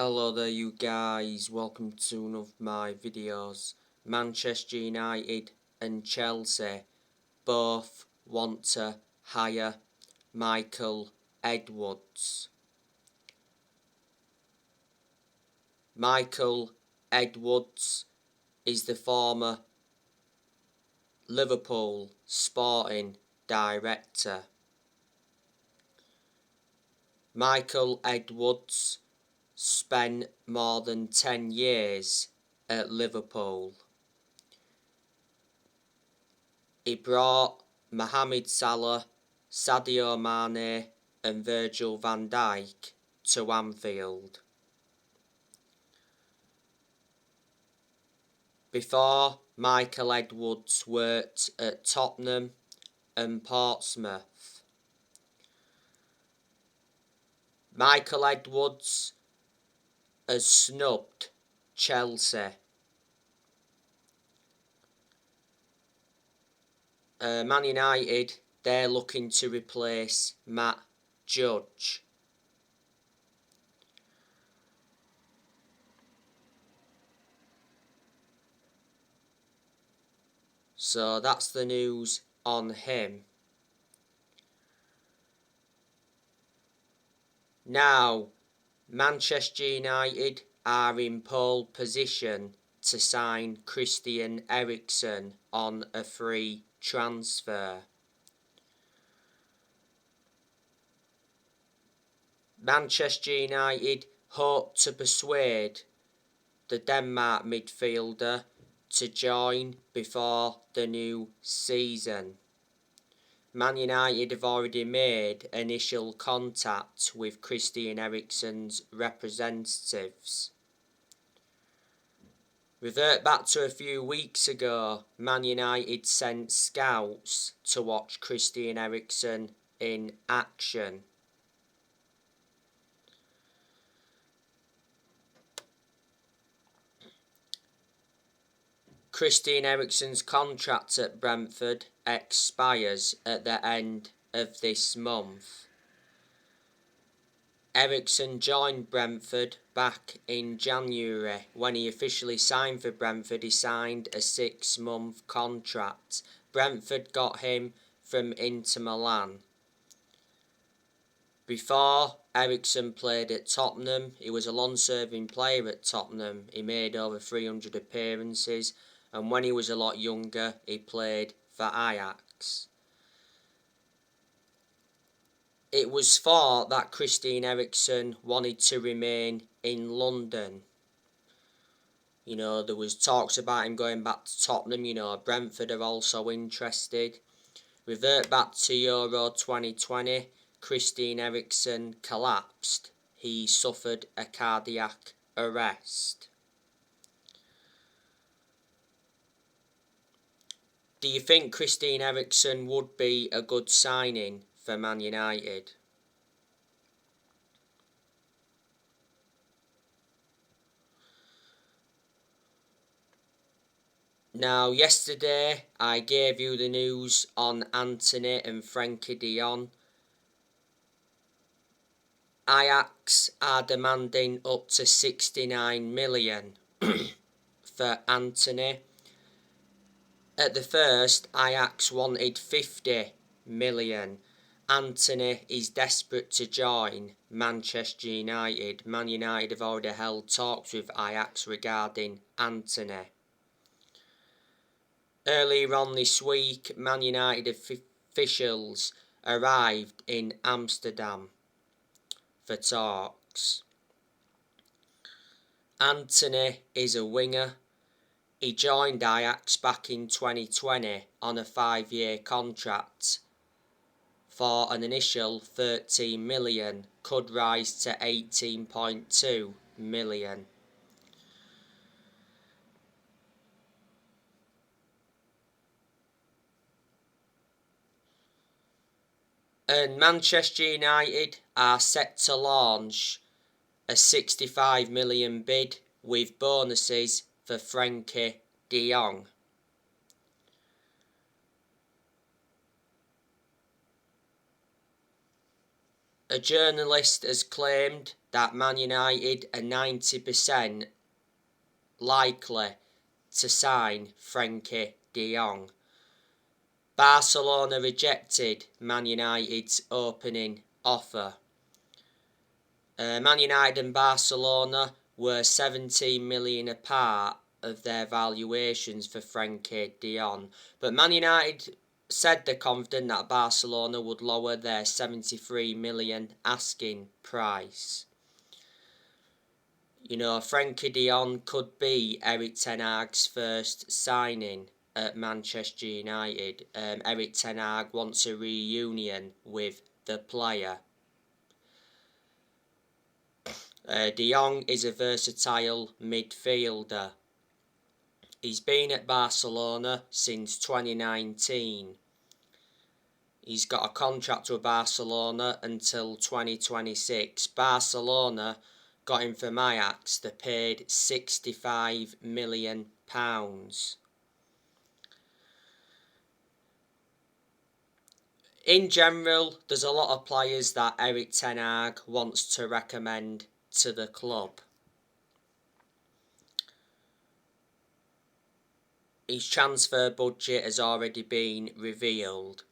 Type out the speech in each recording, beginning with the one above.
Hello there you guys, welcome to one of my videos. Manchester United and Chelsea both want to hire Michael Edwards. Michael Edwards is the former Liverpool sporting director. Michael Edwards spent more than 10 years at Liverpool. He brought Mohamed Salah, Sadio Mane and Virgil van Dijk to Anfield. Before, Michael Edwards worked at Tottenham and Portsmouth. Michael Edwards has snubbed Chelsea. Man United, they're looking to replace Matt Judge. So that's the news on him. Now, Manchester United are in pole position to sign Christian Eriksen on a free transfer. Manchester United hope to persuade the Denmark midfielder to join before the new season. Man United have already made initial contact with Christian Eriksen's representatives. Revert back to a few weeks ago, Man United sent scouts to watch Christian Eriksen in action. Christian Eriksen's contract at Brentford expires at the end of this month. Eriksen joined Brentford back in January. When he officially signed for Brentford, he signed a 6-month contract. Brentford got him from Inter Milan. Before Eriksen played at Tottenham, he was a long-serving player at Tottenham. He made over 300 appearances, and when he was a lot younger, he played for Ajax. It was thought that Christian Eriksen wanted to remain in London. You know, there was talks about him going back to Tottenham. You know, Brentford are also interested. Revert back to Euro 2020. Christian Eriksen collapsed. He suffered a cardiac arrest. Do you think Christian Eriksen would be a good signing for Man United? Now, yesterday I gave you the news on Antony and Frenkie de Jong. Ajax are demanding up to 69 million for Antony. At the first, Ajax wanted 50 million. Antony is desperate to join Manchester United. Man United have already held talks with Ajax regarding Antony. Earlier on this week, Man United officials arrived in Amsterdam for talks. Antony is a winger. He joined Ajax back in 2020 on a 5-year contract for an initial 13 million, could rise to 18.2 million. And Manchester United are set to launch a 65 million bid with bonuses for Frenkie de Jong. A journalist has claimed that Man United are 90% likely to sign Frenkie de Jong. Barcelona rejected Man United's opening offer. Man United and Barcelona were 17 million apart of their valuations for Frenkie de Jong, but Man United said they're confident that Barcelona would lower their 73 million asking price. You know, Frenkie de Jong could be Erik ten Hag's first signing at Manchester United. Erik ten Hag wants a reunion with the player. De Jong is a versatile midfielder. He's been at Barcelona since 2019. He's got a contract with Barcelona until 2026. Barcelona got him from Ajax. They paid £65 million. In general, there's a lot of players that Erik ten Hag wants to recommend to the club. His transfer budget has already been revealed.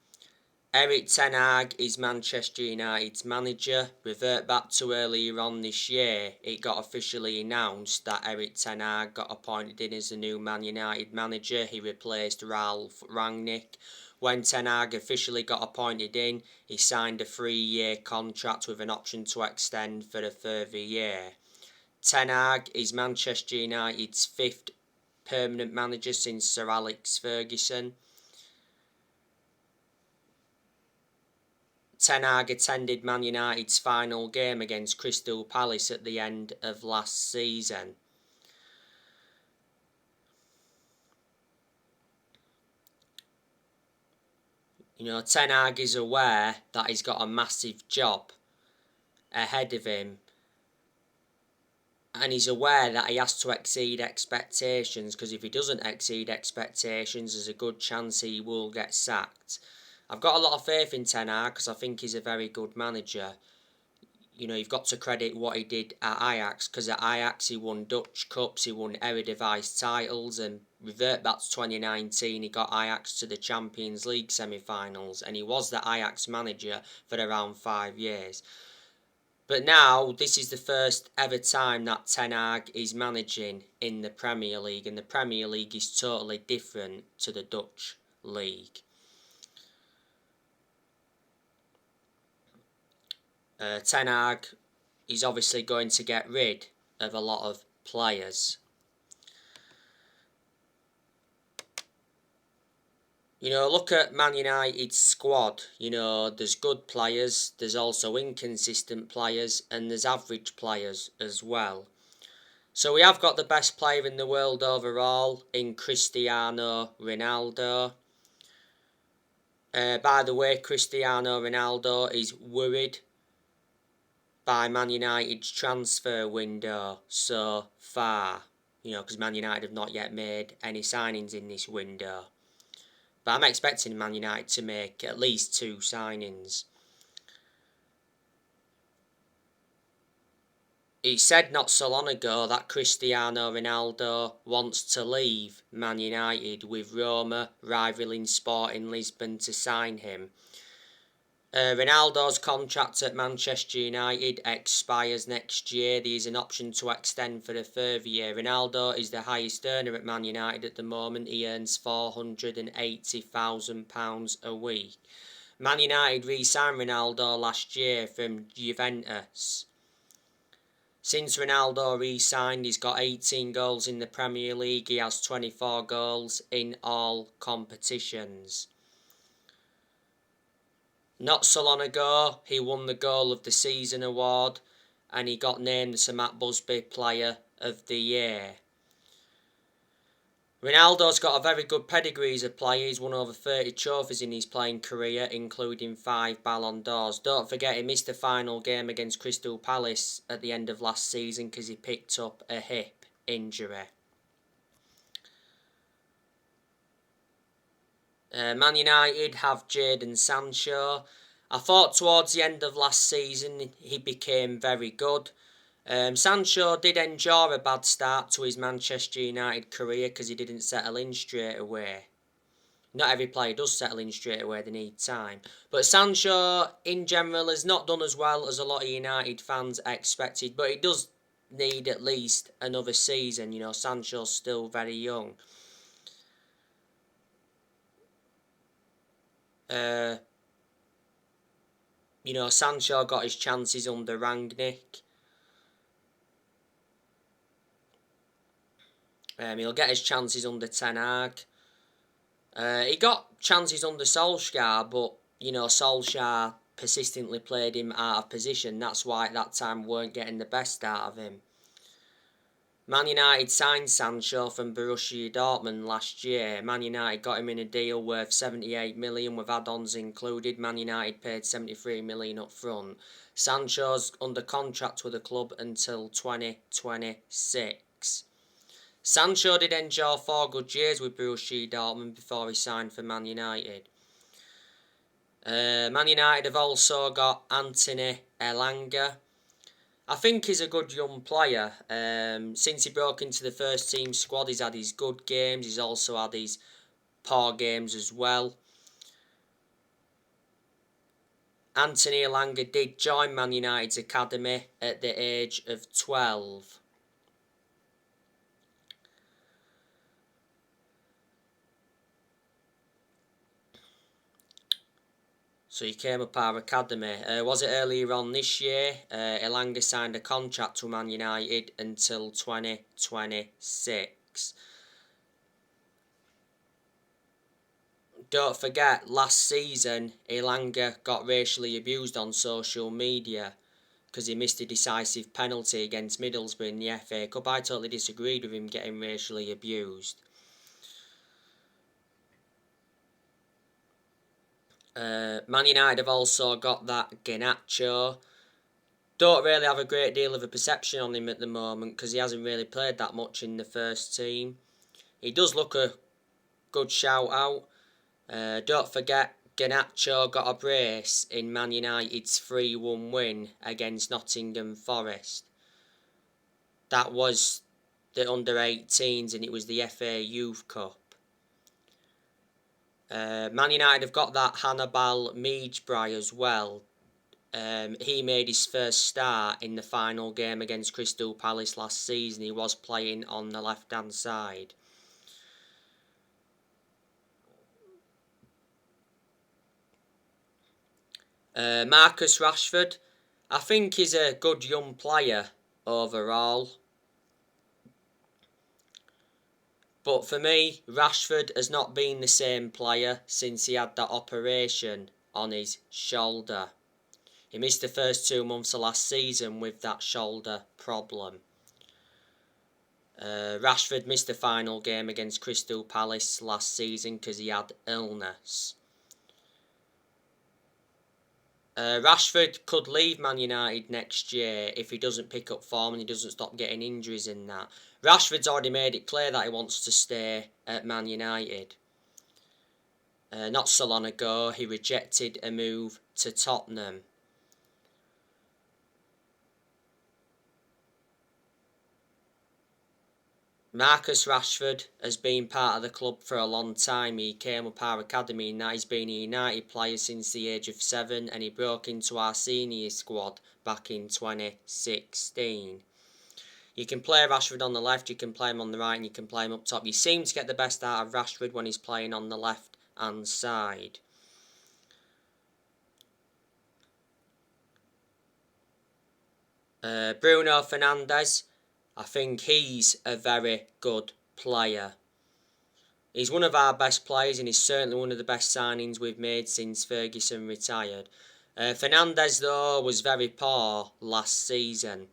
Erik ten Hag is Manchester United's manager. Revert back to earlier on this year, it got officially announced that Erik ten Hag got appointed in as the new Man United manager. He replaced Ralf Rangnick. When ten Hag officially got appointed in, he signed a 3-year contract with an option to extend for a further year. Ten Hag is Manchester United's 5th permanent manager since Sir Alex Ferguson. Ten Hag attended Man United's final game against Crystal Palace at the end of last season. You know, Ten Hag is aware that he's got a massive job ahead of him. And he's aware that he has to exceed expectations, because if he doesn't exceed expectations, there's a good chance he will get sacked. I've got a lot of faith in Ten Hag because I think he's a very good manager. You know, you've got to credit what he did at Ajax, because at Ajax he won Dutch Cups, he won Eredivisie titles, and revert back to 2019, he got Ajax to the Champions League semi-finals, and he was the Ajax manager for around 5 years. But now, this is the first ever time that Ten Hag is managing in the Premier League, and the Premier League is totally different to the Dutch league. Ten Hag is obviously going to get rid of a lot of players. You know, look at Man United's squad. You know, there's good players, there's also inconsistent players, and there's average players as well. So we have got the best player in the world overall in Cristiano Ronaldo. By the way, Cristiano Ronaldo is worried by Man United's transfer window so far. You know, because Man United have not yet made any signings in this window. But I'm expecting Man United to make at least 2 signings. He said not so long ago that Cristiano Ronaldo wants to leave Man United, with Roma rivaling Sporting Lisbon to sign him. Ronaldo's contract at Manchester United expires next year. There is an option to extend for a further year. Ronaldo is the highest earner at Man United at the moment. He earns £480,000 a week. Man United re-signed Ronaldo last year from Juventus. Since Ronaldo re-signed, he's got 18 goals in the Premier League. He has 24 goals in all competitions. Not so long ago, he won the Goal of the Season award, and he got named the Sir Matt Busby Player of the Year. Ronaldo's got a very good pedigree as a player. He's won over 30 trophies in his playing career, including 5 Ballon d'Ors. Don't forget, he missed the final game against Crystal Palace at the end of last season because he picked up a hip injury. Man United have Jadon Sancho. I thought towards the end of last season he became very good. Sancho did endure a bad start to his Manchester United career because he didn't settle in straight away. Not every player does settle in straight away, they need time. But Sancho, in general, has not done as well as a lot of United fans expected, but he does need at least another season. You know, Sancho's still very young. You know, Sancho got his chances under Rangnick. He'll get his chances under Ten Hag. He got chances under Solskjaer, but, you know, Solskjaer persistently played him out of position. That's why at that time we weren't getting the best out of him. Man United signed Sancho from Borussia Dortmund last year. Man United got him in a deal worth 78 million with add-ons included. Man United paid 73 million up front. Sancho's under contract with the club until 2026. Sancho did enjoy 4 good years with Borussia Dortmund before he signed for Man United. Man United have also got Anthony Elanga. I think he's a good young player. Since he broke into the first team squad, he's had his good games. He's also had his poor games as well. Anthony Elanga did join Man United's academy at the age of 12. So he came up our academy. Was it earlier on this year? Elanga signed a contract to Man United until 2026. Don't forget, last season, Elanga got racially abused on social media because he missed a decisive penalty against Middlesbrough in the FA Cup. I totally disagreed with him getting racially abused. Man United have also got that Garnacho. Don't really have a great deal of a perception on him at the moment because he hasn't really played that much in the first team. He does look a good shout out. Don't forget, Garnacho got a brace in Man United's 3-1 win against Nottingham Forest. That was the under-18s and it was the FA Youth Cup. Man United have got that Hannibal Mejbri as well. He made his first start in the final game against Crystal Palace last season. He was playing on the left-hand side. Marcus Rashford, I think he's a good young player overall. But for me, Rashford has not been the same player since he had that operation on his shoulder. He missed the first 2 months of last season with that shoulder problem. Rashford missed the final game against Crystal Palace last season because he had illness. Rashford could leave Man United next year if he doesn't pick up form and he doesn't stop getting injuries in that. Rashford's already made it clear that he wants to stay at Man United. Not so long ago, he rejected a move to Tottenham. Marcus Rashford has been part of the club for a long time. He came up our academy and that he's been a United player since the age of 7 and he broke into our senior squad back in 2016. You can play Rashford on the left, you can play him on the right and you can play him up top. You seem to get the best out of Rashford when he's playing on the left hand side. Bruno Fernandes, I think he's a very good player. He's one of our best players and he's certainly one of the best signings we've made since Ferguson retired. Fernandes, though, was very poor last season.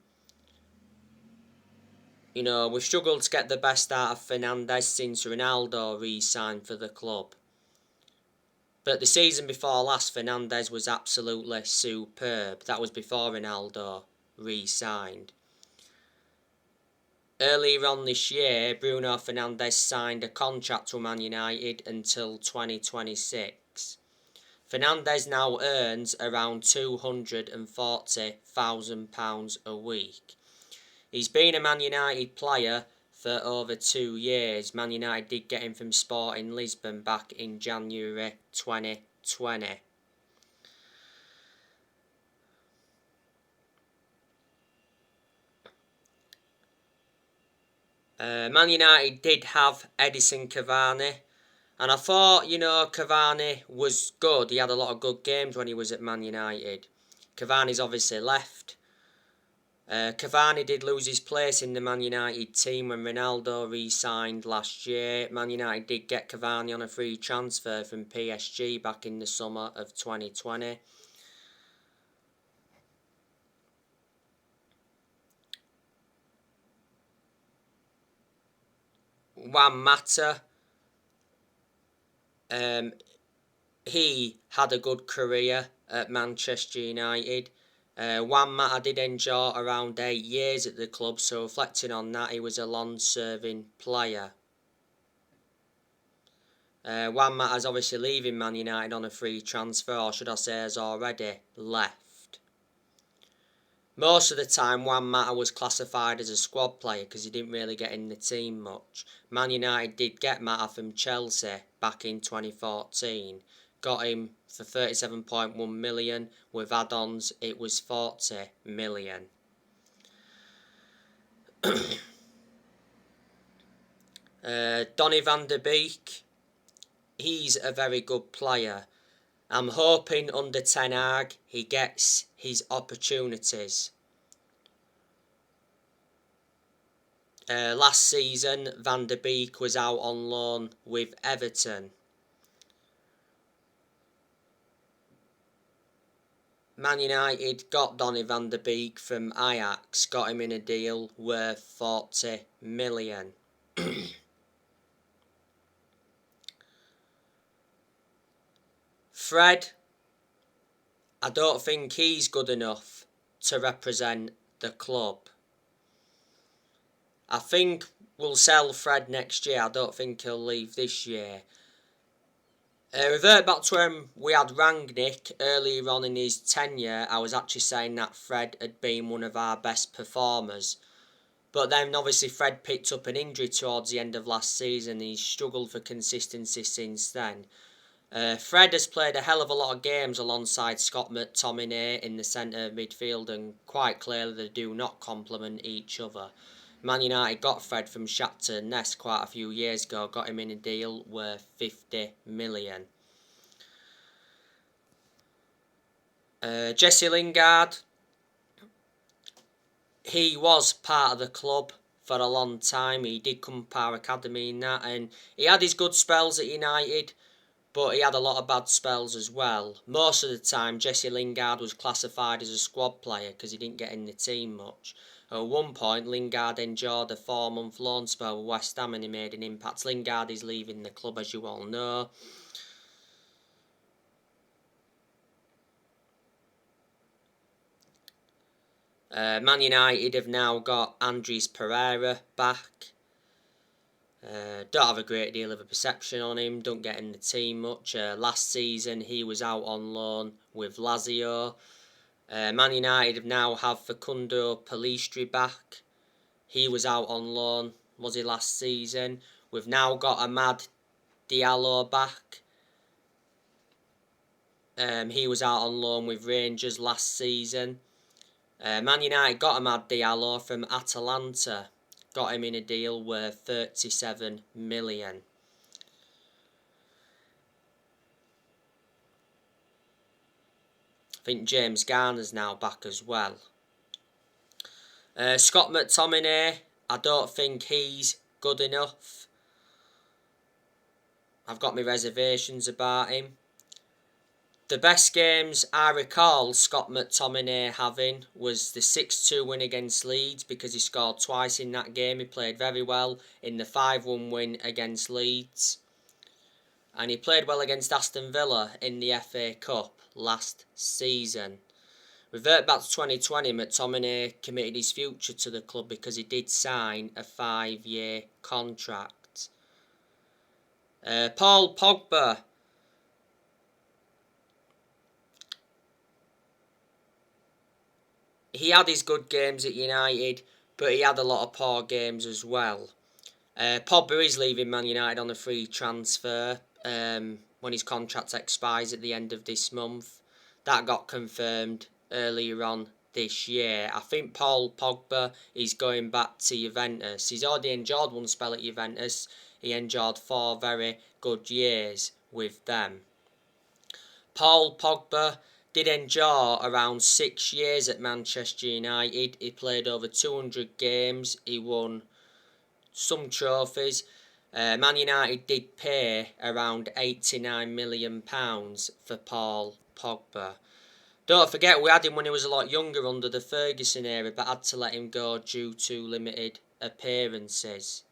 You know, we've struggled to get the best out of Fernandes since Ronaldo re-signed for the club. But the season before last, Fernandes was absolutely superb. That was before Ronaldo re-signed. Earlier on this year, Bruno Fernandes signed a contract with Man United until 2026. Fernandes now earns around £240,000 a week. He's been a Man United player for over 2 years. Man United did get him from Sporting Lisbon back in January 2020. Man United did have Edinson Cavani, and I thought, Cavani was good. He had a lot of good games when he was at Man United. Cavani's obviously left. Cavani did lose his place in the Man United team when Ronaldo re-signed last year. Man United did get Cavani on a free transfer from PSG back in the summer of 2020. Juan Mata, he had a good career at Manchester United. Juan Mata did enjoy around 8 years at the club, so reflecting on that, he was a long-serving player. Juan Mata's obviously leaving Man United on a free transfer, or should I say has already left. Most of the time, Juan Mata was classified as a squad player because he didn't really get in the team much. Man United did get Mata from Chelsea back in 2014. Got him for 37.1 million. With add-ons, it was 40 million. Donny van der Beek, he's a very good player. I'm hoping under Ten Hag he gets his opportunities. Last season, Van der Beek was out on loan with Everton. Man United got Donny van der Beek from Ajax, got him in a deal worth 40 million. Fred, I don't think he's good enough to represent the club. I think we'll sell Fred next year. I don't think he'll leave this year. Revert back to when we had Rangnick earlier on in his tenure. I was actually saying that Fred had been one of our best performers. But then obviously Fred picked up an injury towards the end of last season. He's struggled for consistency since then. Fred has played a hell of a lot of games alongside Scott McTominay in the centre midfield, and quite clearly they do not complement each other. Man United got Fred from Shakhtar Donetsk quite a few years ago, got him in a deal worth 50 million. Jesse Lingard, he was part of the club for a long time. He did come from our academy in that, and he had his good spells at United, but he had a lot of bad spells as well. Most of the time, Jesse Lingard was classified as a squad player because he didn't get in the team much. At one point, Lingard enjoyed a 4-month loan spell with West Ham and he made an impact. Lingard is leaving the club, as you all know. Man United have now got Andres Pereira back. Don't have a great deal of a perception on him, don't get in the team much. Last season he was out on loan with Lazio. Man United have now have Facundo Pellistri back. He was out on loan, was he, last season? We've now got Amad Diallo back. He was out on loan with Rangers last season. Man United got Amad Diallo from Atalanta. Got him in a deal worth 37 million. I think James Garner's now back as well. Scott McTominay, I don't think he's good enough. I've got my reservations about him. The best games I recall Scott McTominay having was the 6-2 win against Leeds, because he scored twice in that game. He played very well in the 5-1 win against Leeds. And he played well against Aston Villa in the FA Cup last season. Revert back to 2020, McTominay committed his future to the club because he did sign a 5-year contract. Paul Pogba, he had his good games at United, but he had a lot of poor games as well. Pogba is leaving Man United on a free transfer when his contract expires at the end of this month. That got confirmed earlier on this year. I think Paul Pogba is going back to Juventus. He's already enjoyed one spell at Juventus. He enjoyed 4 very good years with them. Paul Pogba did enjoy around 6 years at Manchester United. He played over 200 games. He won some trophies. Man United did pay around £89 million for Paul Pogba. Don't forget, we had him when he was a lot younger under the Ferguson era, but had to let him go due to limited appearances.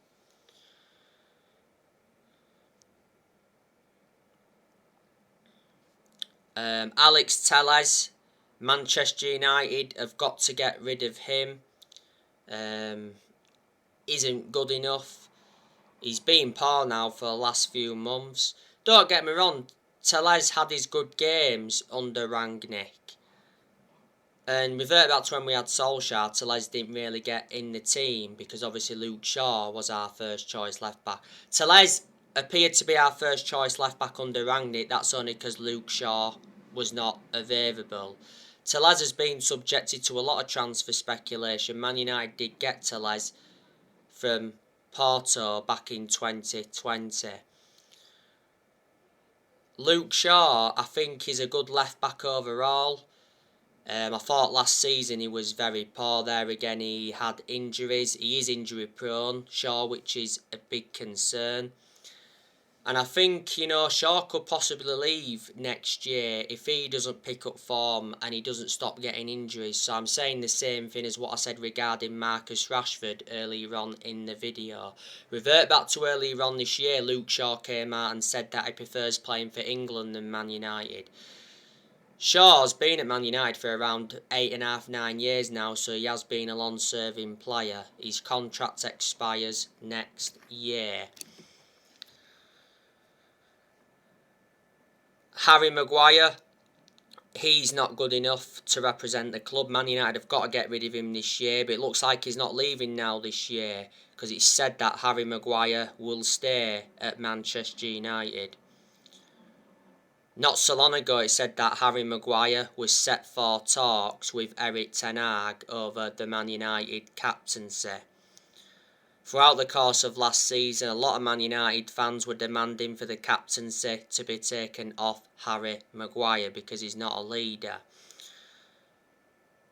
Alex Telles, Manchester United have got to get rid of him. Isn't good enough. He's been poor now for the last few months. Don't get me wrong, Telles had his good games under Rangnick. And revert back to when we had Solskjaer, Telles didn't really get in the team because obviously Luke Shaw was our first choice left back. Telles appeared to be our first choice left back under Rangnick. That's only because Luke Shaw was not available. Telles has been subjected to a lot of transfer speculation. Man United did get Telles from Porto back in 2020. Luke Shaw, I think, is a good left back overall. I thought last season he was very poor there again. He had injuries. He is injury prone, Shaw, which is a big concern. And I think, Shaw could possibly leave next year if he doesn't pick up form and he doesn't stop getting injuries. So I'm saying the same thing as what I said regarding Marcus Rashford earlier on in the video. Revert back to earlier on this year, Luke Shaw came out and said that he prefers playing for England than Man United. Shaw's been at Man United for around 8.5, 9 years now, so he has been a long-serving player. His contract expires next year. Harry Maguire, he's not good enough to represent the club. Man United have got to get rid of him this year, but it looks like he's not leaving now this year because it's said that Harry Maguire will stay at Manchester United. Not so long ago it said that Harry Maguire was set for talks with Erik ten Hag over the Man United captaincy. Throughout the course of last season, a lot of Man United fans were demanding for the captaincy to be taken off Harry Maguire because he's not a leader.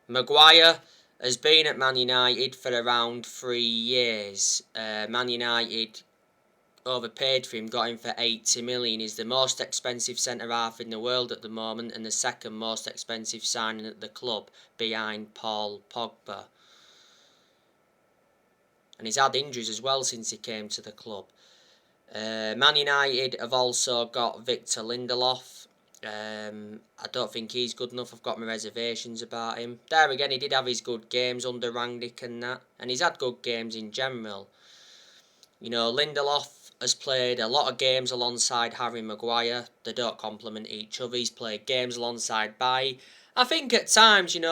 Maguire has been at Man United for around 3 years. Man United overpaid for him, got him for 80 million. He's the most expensive centre-half in the world at the moment and the second most expensive signing at the club behind Paul Pogba. And he's had injuries as well since he came to the club. Man United have also got Victor Lindelof. I don't think he's good enough. I've got my reservations about him. There again, he did have his good games under Rangnick and that. And he's had good games in general. Lindelof has played a lot of games alongside Harry Maguire. They don't complement each other. He's played games alongside Bailly. I think at times, when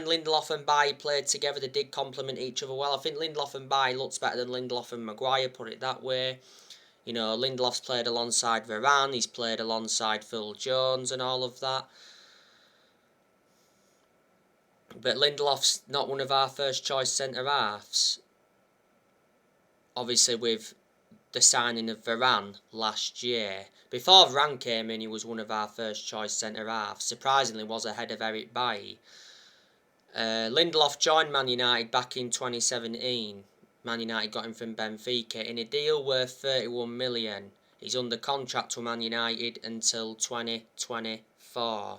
Lindelof and Bailly played together, they did complement each other well. I think Lindelof and Bailly looks better than Lindelof and Maguire, put it that way. Lindelof's played alongside Varane, he's played alongside Phil Jones and all of that. But Lindelof's not one of our first choice centre-halves. Obviously with the signing of Varane last year. Before Varane came in, he was one of our first choice centre-halves. Surprisingly, was ahead of Eric Bailly. Lindelof joined Man United back in 2017. Man United got him from Benfica in a deal worth 31 million. He's under contract with Man United until 2024.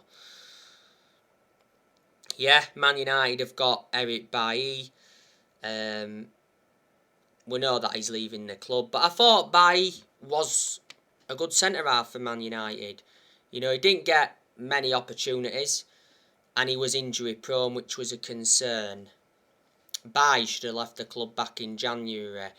Yeah, Man United have got Eric Bailly. We know that he's leaving the club, but I thought Bailly was a good centre-half for Man United. He didn't get many opportunities, and he was injury-prone, which was a concern. Bailly should have left the club back in January.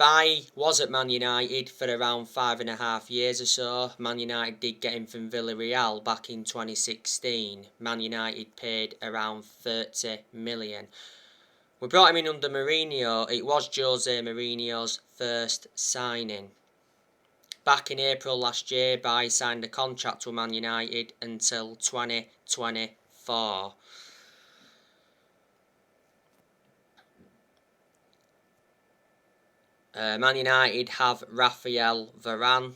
Bai was at Man United for around 5.5 years or so. Man United did get him from Villarreal back in 2016. Man United paid around 30 million. We brought him in under Mourinho. It was Jose Mourinho's first signing. Back in April last year, Bai signed a contract with Man United until 2024. Man United have Raphael Varane.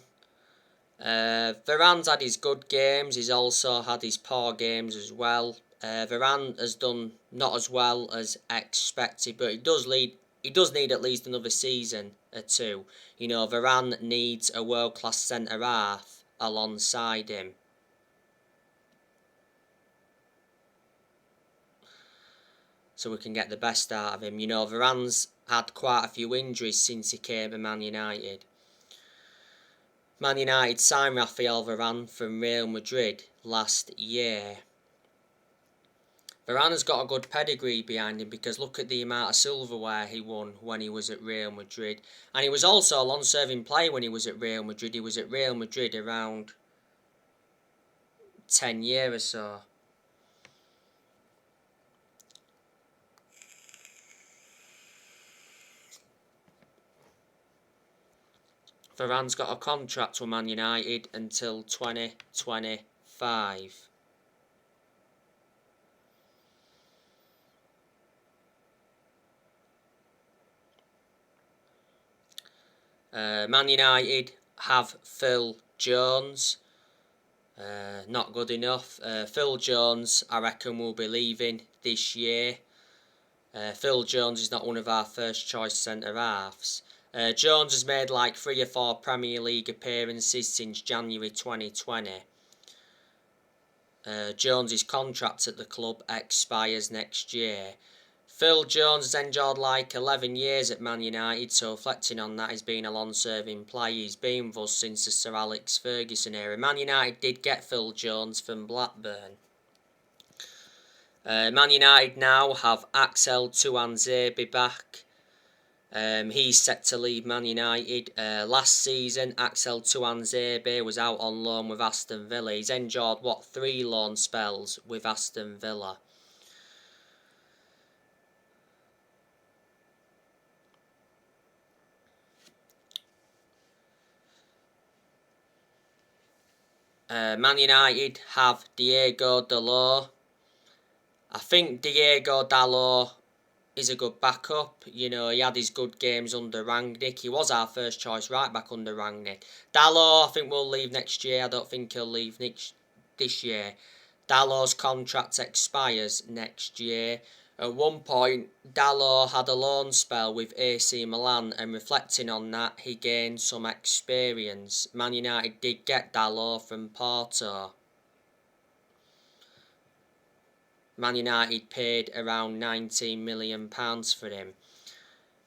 Varane's had his good games, he's also had his poor games as well. Varane has done not as well as expected, but he does need at least another season or two. You know, Varane needs a world-class centre-half alongside him. So we can get the best out of him. You know, Varane's had quite a few injuries since he came to Man United. Man United signed Raphael Varane from Real Madrid last year. Varane has got a good pedigree behind him because look at the amount of silverware he won when he was at Real Madrid. And he was also a long-serving player when he was at Real Madrid. He was at Real Madrid around 10 years or so. Varane's got a contract with Man United until 2025. Man United have Phil Jones. Not good enough. Phil Jones, I reckon, will be leaving this year. Phil Jones is not one of our first choice centre-halves. Jones has made like 3 or 4 Premier League appearances since January 2020. Jones's contract at the club expires next year. Phil Jones has enjoyed like 11 years at Man United, so reflecting on that, he's been a long-serving player. He's been with us since the Sir Alex Ferguson era. Man United did get Phil Jones from Blackburn. Man United now have Axel Tuanzebe back. He's set to leave Man United. Last season, Axel Tuanzebe was out on loan with Aston Villa. He's enjoyed, 3 loan spells with Aston Villa. Man United have Diego Dalot. I think Diego Dalot is a good backup. You know, he had his good games under Rangnick. He was our first choice right back under Rangnick. Dalot, I think, will leave next year. I don't think he'll leave this year. Dalot's contract expires next year. At one point, Dalot had a loan spell with AC Milan, and reflecting on that, he gained some experience. Man United did get Dalot from Porto. Man United paid around £19 million for him.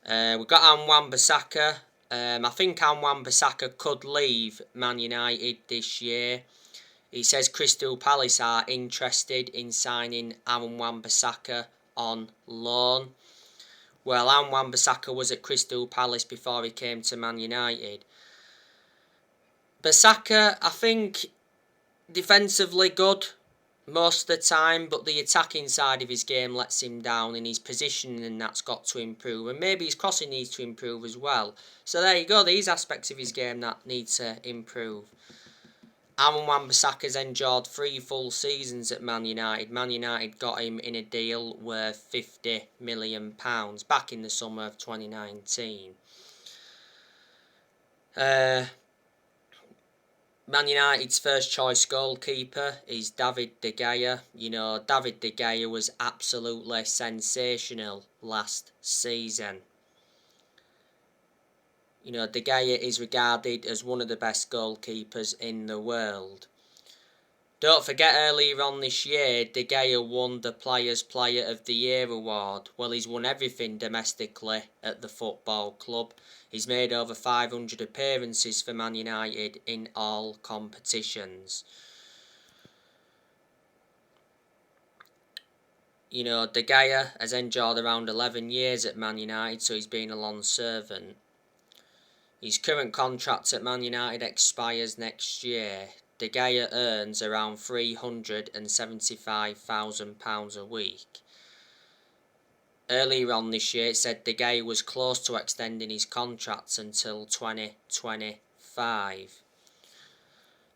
We've got Wan-Bissaka. I think Wan-Bissaka could leave Man United this year. He says Crystal Palace are interested in signing Wan-Bissaka on loan. Well, Wan-Bissaka was at Crystal Palace before he came to Man United. Bissaka, I think, defensively good most of the time, but the attacking side of his game lets him down, and his positioning and that's got to improve, and maybe his crossing needs to improve as well. So there you go, these aspects of his game that need to improve. Wan-Bissaka's enjoyed 3 full seasons at Man United. Man United got him in a deal worth £50 million back in the summer of 2019. Man United's first choice goalkeeper is David De Gea. You know, David De Gea was absolutely sensational last season. You know, De Gea is regarded as one of the best goalkeepers in the world. Don't forget, earlier on this year, De Gea won the Players' Player of the Year award. Well, he's won everything domestically at the football club. He's made over 500 appearances for Man United in all competitions. You know, De Gea has enjoyed around 11 years at Man United, so he's been a long servant. His current contract at Man United expires next year. De Gea earns around £375,000 a week. Earlier on this year, it said De Gea was close to extending his contract until 2025.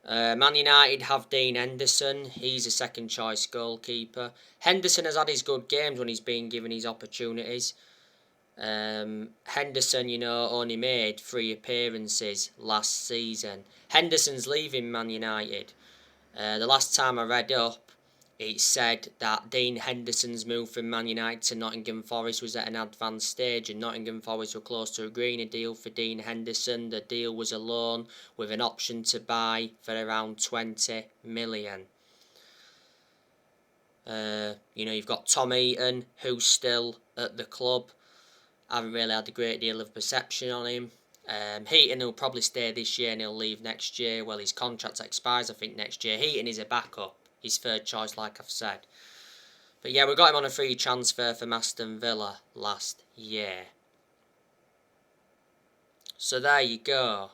Man United have Dean Henderson. He's a second choice goalkeeper. Henderson has had his good games when he's been given his opportunities. Henderson, only made 3 appearances last season. Henderson's leaving Man United. The last time I read up, it said that Dean Henderson's move from Man United to Nottingham Forest was at an advanced stage, and Nottingham Forest were close to agreeing a deal for Dean Henderson. The deal was a loan with an option to buy for around 20 million. You've got Tom Heaton, who's still at the club. I haven't really had a great deal of perception on him. Heaton will probably stay this year and he'll leave next year. Well, his contract expires, I think, next year. Heaton is a backup. His third choice, like I've said. But yeah, we got him on a free transfer from Aston Villa last year. So there you go.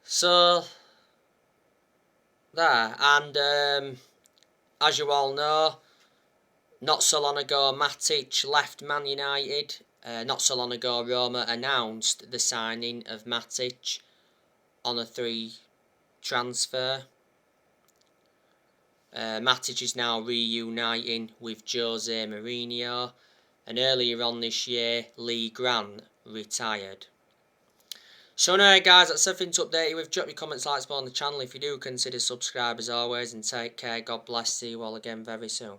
So there, and as you all know, not so long ago Matic left Man United. Not so long ago Roma announced the signing of Matic on a 3 transfer. Matic is now reuniting with Jose Mourinho, and earlier on this year Lee Grant retired. So anyway guys, that's everything to update you with. Drop your comments, likes on the channel if you do, consider subscribe as always, and take care. God bless. See you all again very soon.